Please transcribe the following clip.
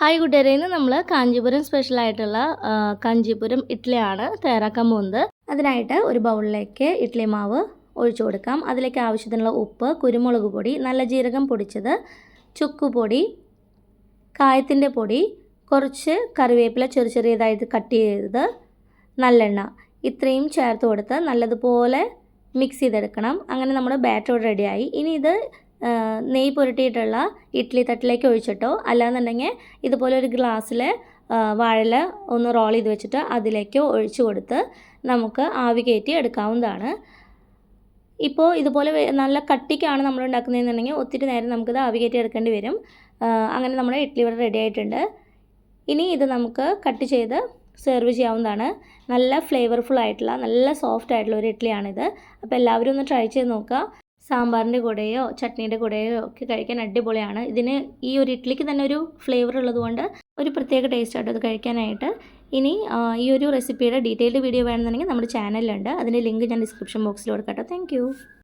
Hi കൂട്ടുകാരെ, ഇന്ന് നമ്മൾ കാഞ്ചീപുരം സ്പെഷ്യലായിട്ടുള്ള കാഞ്ചീപുരം ഇഡ്ഡലിയാണ് തയ്യാറാക്കാൻ പോകുന്നത്. അതിനായിട്ട് ഒരു ബൗളിലേക്ക് ഇഡ്ഡലി മാവ് ഒഴിച്ചു കൊടുക്കാം. അതിലേക്ക് ആവശ്യത്തിനുള്ള ഉപ്പ്, കുരുമുളക് പൊടി, നല്ല ജീരകം പൊടിച്ചത്, ചുക്കുപൊടി, കായത്തിൻ്റെ പൊടി, കുറച്ച് കറിവേപ്പില ചെറിയതായിട്ട് കട്ട് ചെയ്തത്, നല്ലെണ്ണ ഇത്രയും ചേർത്ത് കൊടുത്ത് നല്ലതുപോലെ മിക്സ് ചെയ്തെടുക്കണം. അങ്ങനെ നമ്മുടെ ബാറ്റർ റെഡിയായി. ഇനി ഇത് നെയ്യ് പുരട്ടിയിട്ടുള്ള ഇഡ്ഡലി തട്ടിലേക്ക് ഒഴിച്ചിട്ടോ അല്ലാന്നുണ്ടെങ്കിൽ ഇതുപോലെ ഒരു ഗ്ലാസ്സിൽ വാഴയില ഒന്ന് റോൾ ചെയ്ത് വെച്ചിട്ട് അതിലേക്ക് ഒഴിച്ച് കൊടുത്ത് നമുക്ക് ആവി കയറ്റി എടുക്കാവുന്നതാണ്. ഇപ്പോൾ ഇതുപോലെ നല്ല കട്ടിക്കാണ് നമ്മൾ ഉണ്ടാക്കുന്നതെന്നുണ്ടെങ്കിൽ ഒത്തിരി നേരം നമുക്കിത് ആവി കയറ്റി എടുക്കേണ്ടി വരും. അങ്ങനെ നമ്മുടെ ഇഡ്ഡലി ഇവിടെ റെഡി ആയിട്ടുണ്ട്. ഇനി ഇത് നമുക്ക് കട്ട് ചെയ്ത് സെർവ് ചെയ്യാവുന്നതാണ്. നല്ല ഫ്ലേവർഫുൾ ആയിട്ടുള്ള നല്ല സോഫ്റ്റ് ആയിട്ടുള്ള ഒരു ഇഡ്ഡലിയാണിത്. അപ്പോൾ എല്ലാവരും ഒന്ന് ട്രൈ ചെയ്ത് നോക്കുക. സാമ്പാറിൻ്റെ കൂടെയോ ചട്നീൻ്റെ കൂടെയോ ഒക്കെ കഴിക്കാൻ അടിപൊളിയാണ്. ഇതിന് ഈ ഒരു ഇഡ്ഡലിക്ക് തന്നെ ഒരു ഫ്ലേവർ ഉള്ളതുകൊണ്ട് ഒരു പ്രത്യേക ടേസ്റ്റ് ആയിട്ട് അത് കഴിക്കാനായിട്ട്. ഇനി ഈ ഒരു റെസിപ്പിയുടെ ഡീറ്റെയിൽഡ് വീഡിയോ വേണമെന്നുണ്ടെങ്കിൽ നമ്മുടെ ചാനലിലുണ്ട്. അതിൻ്റെ ലിങ്ക് ഞാൻ ഡിസ്ക്രിപ്ഷൻ ബോക്സിൽ കൊടുക്കാം. Thank you.